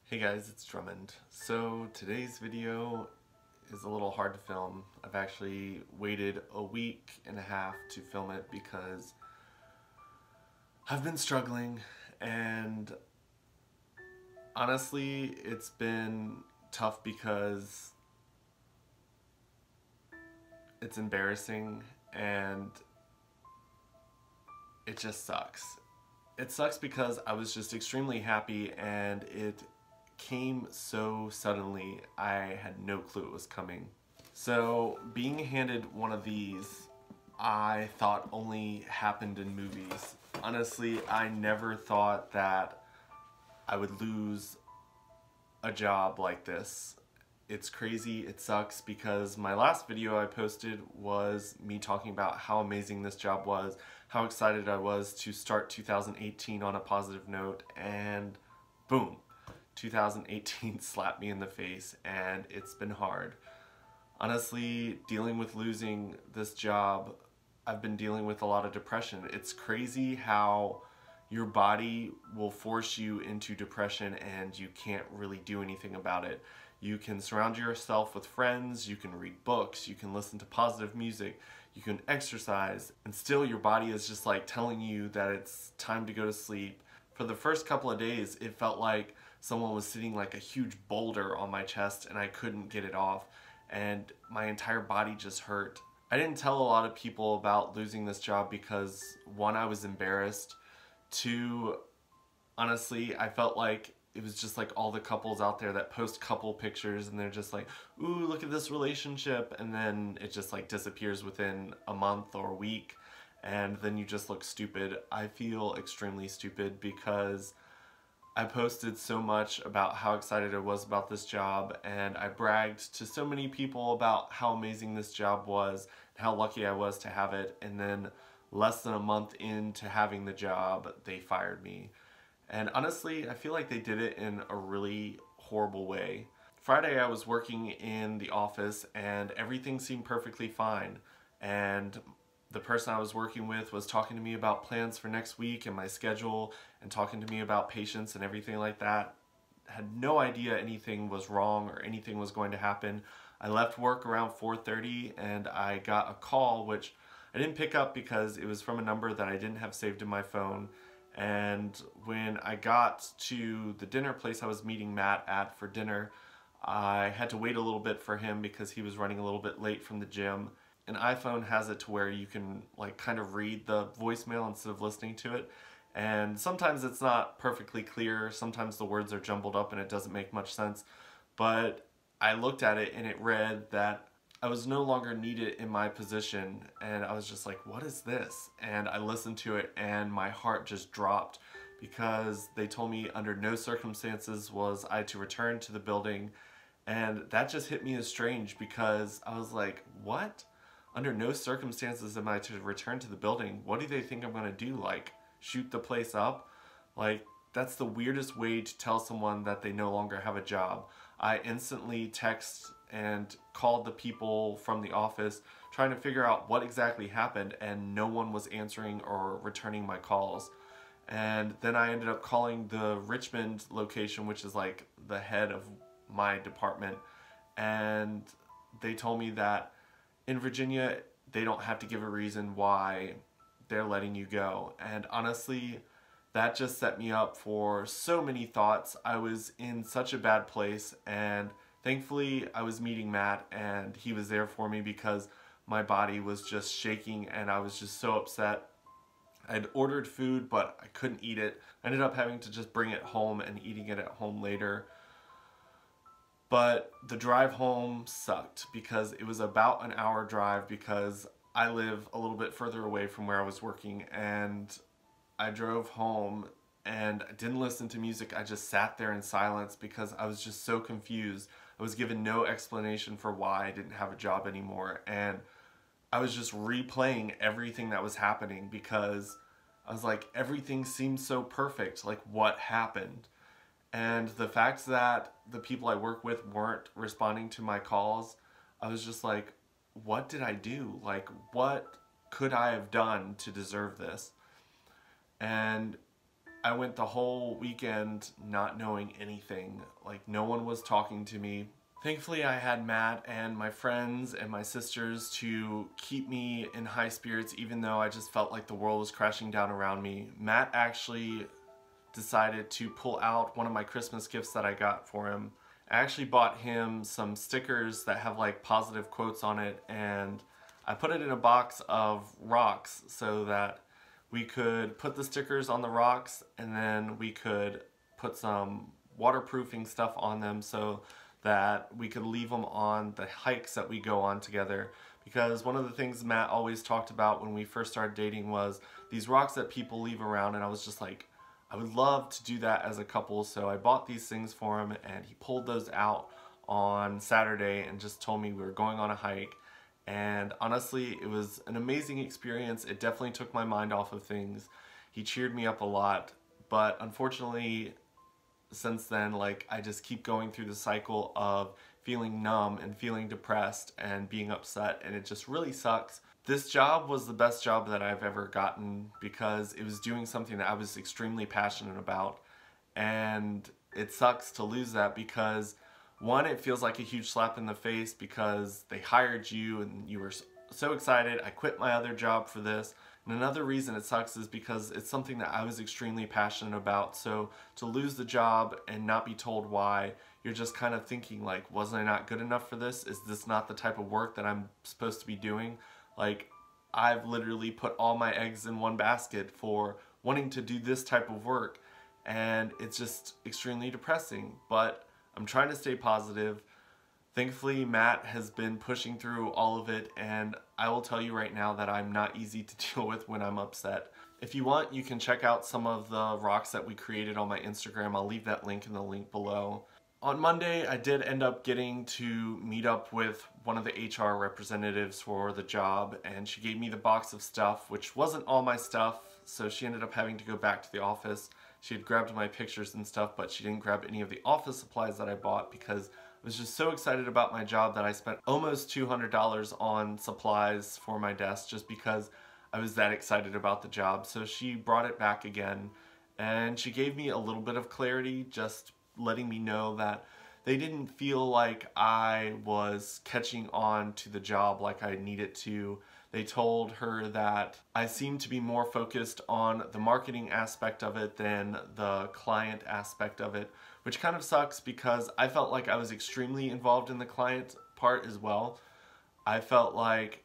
Hey guys, it's Drummond. So today's video is a little hard to film. I've actually waited a week and a half to film it because I've been struggling, and honestly it's been tough because it's embarrassing and it just sucks. It sucks because I was just extremely happy and it came so suddenly. I had no clue it was coming. So being handed one of these, I thought only happened in movies. Honestly, I never thought that I would lose a job like this. It's crazy, it sucks, because my last video I posted was me talking about how amazing this job was, how excited I was to start 2018 on a positive note, and boom, 2018 slapped me in the face, and it's been hard. Honestly, dealing with losing this job, I've been dealing with a lot of depression. It's crazy how your body will force you into depression and you can't really do anything about it. You can surround yourself with friends, you can read books, you can listen to positive music, you can exercise, and still your body is just like telling you that it's time to go to sleep. For the first couple of days, it felt like someone was sitting like a huge boulder on my chest and I couldn't get it off, and my entire body just hurt. I didn't tell a lot of people about losing this job because, one, I was embarrassed. Two, honestly, I felt like it was just like all the couples out there that post couple pictures and they're just like, ooh, look at this relationship, and then it just like disappears within a month or a week, and then you just look stupid. I feel extremely stupid because I posted so much about how excited I was about this job, and I bragged to so many people about how amazing this job was and how lucky I was to have it, and then less than a month into having the job, they fired me. And honestly, I feel like they did it in a really horrible way. Friday I was working in the office and everything seemed perfectly fine, and the person I was working with was talking to me about plans for next week and my schedule and talking to me about patients and everything like that. Had no idea anything was wrong or anything was going to happen. I left work around 4:30 and I got a call, which I didn't pick up because it was from a number that I didn't have saved in my phone. And when I got to the dinner place I was meeting Matt at for dinner, I had to wait a little bit for him because he was running a little bit late from the gym. An iPhone has it to where you can like kind of read the voicemail instead of listening to it. And sometimes it's not perfectly clear, sometimes the words are jumbled up and it doesn't make much sense. But I looked at it and it read that I was no longer needed in my position, and I was just like, what is this? And I listened to it and my heart just dropped because they told me under no circumstances was I to return to the building, and that just hit me as strange because I was like, what? Under no circumstances am I to return to the building? What do they think I'm gonna do? Like, shoot the place up? Like, that's the weirdest way to tell someone that they no longer have a job. I instantly text and called the people from the office trying to figure out what exactly happened, and no one was answering or returning my calls. And then I ended up calling the Richmond location, which is like the head of my department, and they told me that in Virginia they don't have to give a reason why they're letting you go. And honestly, that just set me up for so many thoughts. I was in such a bad place, and thankfully I was meeting Matt and he was there for me because my body was just shaking and I was just so upset. I'd ordered food but I couldn't eat it. I ended up having to just bring it home and eating it at home later. But the drive home sucked because it was about an hour drive because I live a little bit further away from where I was working, and I drove home and I didn't listen to music. I just sat there in silence because I was just so confused. I was given no explanation for why I didn't have a job anymore, and I was just replaying everything that was happening because I was like, everything seemed so perfect. Like, what happened? And the fact that the people I work with weren't responding to my calls, I was just like, what did I do? Like, what could I have done to deserve this? And I went the whole weekend not knowing anything. Like, no one was talking to me. Thankfully, I had Matt and my friends and my sisters to keep me in high spirits, even though I just felt like the world was crashing down around me. Matt actually decided to pull out one of my Christmas gifts that I got for him. I actually bought him some stickers that have like positive quotes on it, and I put it in a box of rocks so that we could put the stickers on the rocks, and then we could put some waterproofing stuff on them so that we could leave them on the hikes that we go on together. Because one of the things Matt always talked about when we first started dating was these rocks that people leave around, and I was just like, I would love to do that as a couple. So I bought these things for him, and he pulled those out on Saturday and just told me we were going on a hike. And honestly, it was an amazing experience. It definitely took my mind off of things. He cheered me up a lot, but unfortunately, since then, like, I just keep going through the cycle of feeling numb and feeling depressed and being upset, and it just really sucks. This job was the best job that I've ever gotten because it was doing something that I was extremely passionate about, and it sucks to lose that because one, it feels like a huge slap in the face because they hired you and you were so excited. I quit my other job for this. And another reason it sucks is because it's something that I was extremely passionate about. So to lose the job and not be told why, you're just kind of thinking like, wasn't I not good enough for this? Is this not the type of work that I'm supposed to be doing? Like, I've literally put all my eggs in one basket for wanting to do this type of work, and it's just extremely depressing. But I'm trying to stay positive. Thankfully, Matt has been pushing through all of it, and I will tell you right now that I'm not easy to deal with when I'm upset. If you want, you can check out some of the rocks that we created on my Instagram. I'll leave that link in the link below. On Monday, I did end up getting to meet up with one of the HR representatives for the job, and she gave me the box of stuff, which wasn't all my stuff, so she ended up having to go back to the office. She had grabbed my pictures and stuff, but she didn't grab any of the office supplies that I bought because I was just so excited about my job that I spent almost $200 on supplies for my desk just because I was that excited about the job. So she brought it back again, and she gave me a little bit of clarity, just letting me know that they didn't feel like I was catching on to the job like I needed to. They told her that I seemed to be more focused on the marketing aspect of it than the client aspect of it, which kind of sucks because I felt like I was extremely involved in the client part as well. I felt like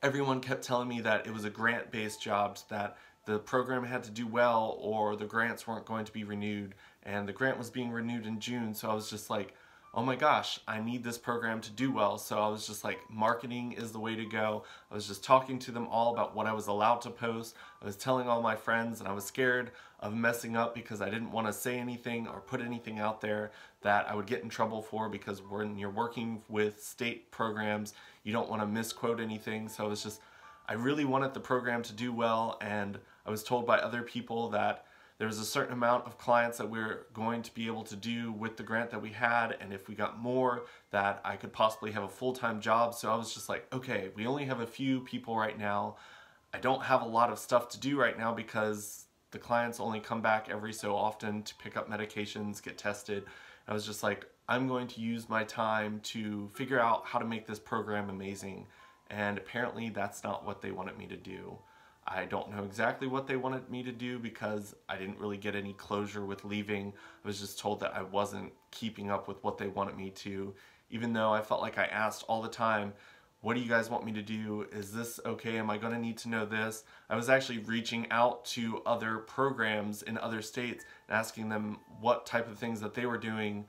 everyone kept telling me that it was a grant-based job, that the program had to do well or the grants weren't going to be renewed, and the grant was being renewed in June, so I was just like, oh my gosh, I need this program to do well. So I was just like, marketing is the way to go. I was just talking to them all about what I was allowed to post. I was telling all my friends, and I was scared of messing up because I didn't want to say anything or put anything out there that I would get in trouble for, because when you're working with state programs, you don't want to misquote anything. So I really wanted the program to do well, and I was told by other people that there was a certain amount of clients that we're going to be able to do with the grant that we had, and if we got more, that I could possibly have a full-time job. So I was just like, okay, we only have a few people right now. I don't have a lot of stuff to do right now because the clients only come back every so often to pick up medications, get tested. I was just like, I'm going to use my time to figure out how to make this program amazing. And apparently that's not what they wanted me to do. I don't know exactly what they wanted me to do because I didn't really get any closure with leaving. I was just told that I wasn't keeping up with what they wanted me to, even though I felt like I asked all the time, what do you guys want me to do? Is this okay? Am I going to need to know this? I was actually reaching out to other programs in other states and asking them what type of things that they were doing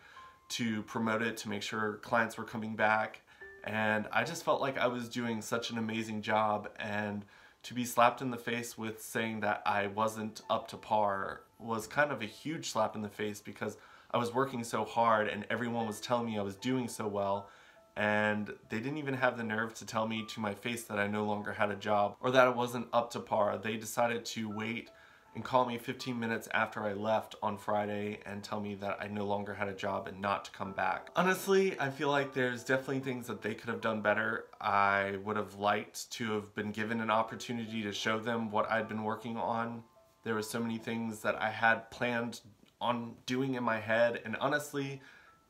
to promote it, to make sure clients were coming back. And I just felt like I was doing such an amazing job, and to be slapped in the face with saying that I wasn't up to par was kind of a huge slap in the face because I was working so hard and everyone was telling me I was doing so well, and they didn't even have the nerve to tell me to my face that I no longer had a job or that I wasn't up to par. They decided to wait and call me 15 minutes after I left on Friday and tell me that I no longer had a job and not to come back. Honestly, I feel like there's definitely things that they could have done better. I would have liked to have been given an opportunity to show them what I'd been working on. There were so many things that I had planned on doing in my head, and honestly,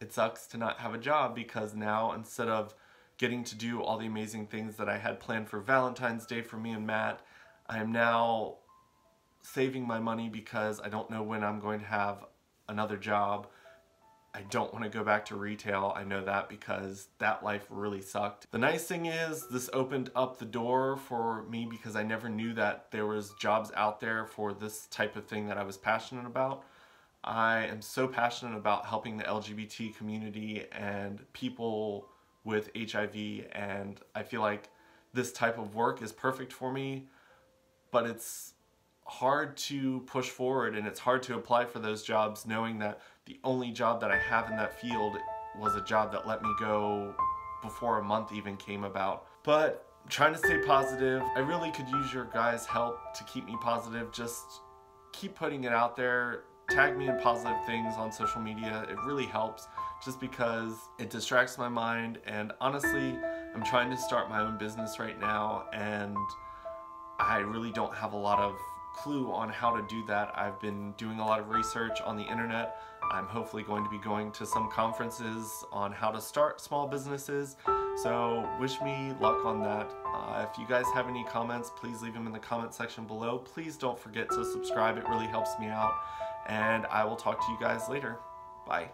it sucks to not have a job, because now instead of getting to do all the amazing things that I had planned for Valentine's Day for me and Matt, I am now saving my money because I don't know when I'm going to have another job. I don't want to go back to retail. I know that because that life really sucked. The nice thing is this opened up the door for me, because I never knew that there was jobs out there for this type of thing that I was passionate about. I am so passionate about helping the LGBT community and people with HIV, and I feel like this type of work is perfect for me, but it's hard to push forward and it's hard to apply for those jobs knowing that the only job that I have in that field was a job that let me go before a month even came about. But I'm trying to stay positive. I really could use your guys' help to keep me positive. Just keep putting it out there. Tag me in positive things on social media. It really helps, just because it distracts my mind. And honestly, I'm trying to start my own business right now, and I really don't have a lot of clue on how to do that. I've been doing a lot of research on the internet. I'm hopefully going to be going to some conferences on how to start small businesses. So wish me luck on that. If you guys have any comments, please leave them in the comment section below. Please don't forget to subscribe. It really helps me out. And I will talk to you guys later. Bye.